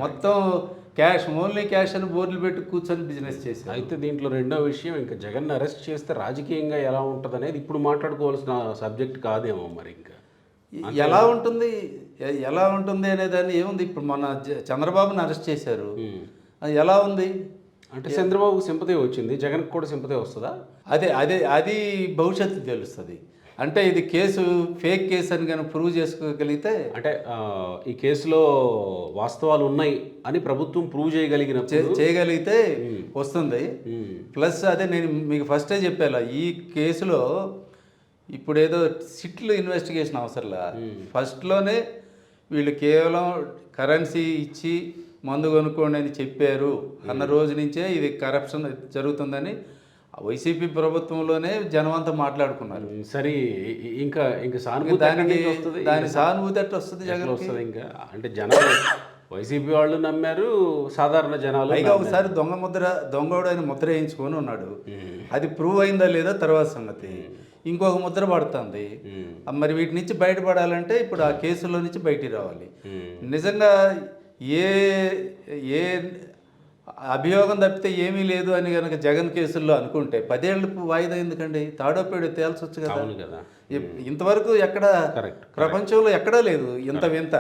మొత్తం cash, only cash అని బోర్డులు పెట్టి కూర్చొని బిజినెస్ చేశారు. అయితే దీంట్లో రెండో విషయం, ఇంకా జగన్ అరెస్ట్ చేస్తే రాజకీయంగా ఎలా ఉంటుంది అనేది ఇప్పుడు మాట్లాడుకోవాల్సిన సబ్జెక్ట్ కాదేమో మరి ఇంకా. ఎలా ఉంటుంది, ఎలా ఉంటుంది అనేదాన్ని ఏముంది. ఇప్పుడు మన చంద్రబాబుని అరెస్ట్ చేశారు, అది ఎలా ఉంది అంటే చంద్రబాబుకు సింపతి వచ్చింది, జగన్కి కూడా సింపతి వస్తుందా? అది భవిష్యత్తు తెలుస్తుంది. అంటే ఇది కేసు ఫేక్ కేసు అని కానీ ప్రూవ్ చేసుకోగలిగితే, అంటే ఈ కేసులో వాస్తవాలు ఉన్నాయి అని ప్రభుత్వం ప్రూవ్ చేయగలిగితే వస్తుంది. ప్లస్ అదే నేను మీకు ఫస్టే చెప్పాను, ఈ కేసులో ఇప్పుడు ఏదో సిట్లు ఇన్వెస్టిగేషన్ అవసరంలా. ఫస్ట్లోనే వీళ్ళు కేవలం కరెన్సీ ఇచ్చి మందు కొనుక్కోండి అని చెప్పారు అన్న రోజు నుంచే ఇది కరప్షన్ జరుగుతుందని వైసీపీ ప్రభుత్వంలోనే జనం అంతా మాట్లాడుకున్నారు. సరే, ఇంకా సానుభూతి దాని సానుభూతి అట్లా వస్తుంది, జగన్ వస్తుంది. ఇంకా అంటే జనాలు వైసీపీ వాళ్ళు నమ్మారు, సాధారణ జనాలు. పైగా ఒకసారి దొంగోడు అని ముద్ర వేయించుకొని ఉన్నాడు, అది ప్రూవ్ అయిందా లేదా తర్వాత సంగతి. ఇంకొక ముద్ర పడుతుంది. మరి వీటి నుంచి బయటపడాలంటే ఇప్పుడు ఆ కేసులో నుంచి బయటికి రావాలి. నిజంగా ఏ ఏ అభియోగం తప్పితే ఏమీ లేదు అని కనుక జగన్ కేసుల్లో అనుకుంటే 10 ఏళ్ళు వాయిదా ఎందుకండి? తాడోపేడు తేల్చొచ్చు కదా. కదా ఇంతవరకు ఎక్కడ ప్రపంచంలో ఎక్కడా లేదు ఇంత వింత.